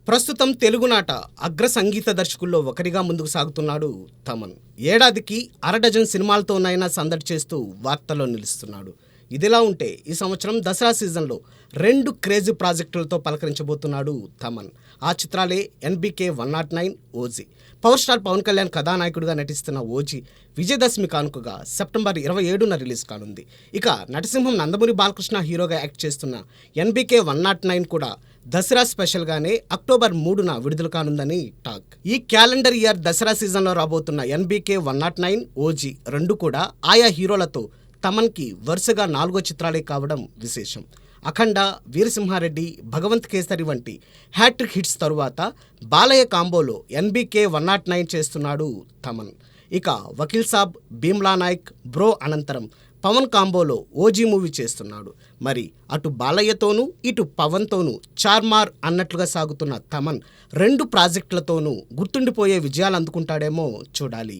ప్రస్తుతం తెలుగునాట అగ్ర సంగీత దర్శకుల్లో ఒకరిగా ముందుకు సాగుతున్నాడు తమన్. ఏడాదికి అరడజన్ సినిమాలతోనైనా సందడి చేస్తూ వార్తల్లో నిలుస్తున్నాడు. ఇదిలా ఉంటే ఈ సంవత్సరం దసరా సీజన్లో 2 క్రేజీ ప్రాజెక్టులతో పలకరించబోతున్నాడు తమన్. ఆ చిత్రాలే ఎన్బీకే 109, ఓజీ. పవర్ స్టార్ పవన్ కళ్యాణ్ కథానాయకుడిగా నటిస్తున్న ఓజీ విజయదశమి కానుకగా సెప్టెంబర్ 27న రిలీజ్ కానుంది. ఇక నటసింహం నందమూరి బాలకృష్ణ హీరోగా యాక్ట్ చేస్తున్న ఎన్బీకే 109 కూడా దసరా స్పెషల్గానే అక్టోబర్ 3న విడుదల కానుందని టాక్. ఈ క్యాలెండర్ ఇయర్ దసరా సీజన్లో రాబోతున్న ఎన్బీకే 109, ఓజీ 2 కూడా ఆయా హీరోలతో తమన్కి వరుసగా 4వ చిత్రాలే కావడం విశేషం. అఖండ, వీరసింహారెడ్డి, భగవంత్ కేసరి వంటి హ్యాట్రిక్ హిట్స్ తరువాత బాలయ్య కాంబోలో ఎన్బీకే 109 చేస్తున్నాడు తమన్. ఇక వకీల్ సాబ్, భీమ్లా నాయక్, బ్రో అనంతరం పవన్ కాంబోలో ఓజీ మూవీ చేస్తున్నాడు. మరి అటు బాలయ్యతోనూ ఇటు పవన్తోనూ చార్మార్ అన్నట్లుగా సాగుతున్న తమన్ 2 ప్రాజెక్టులతోనూ గుర్తుండిపోయే విజయాలు అందుకుంటాడేమో చూడాలి.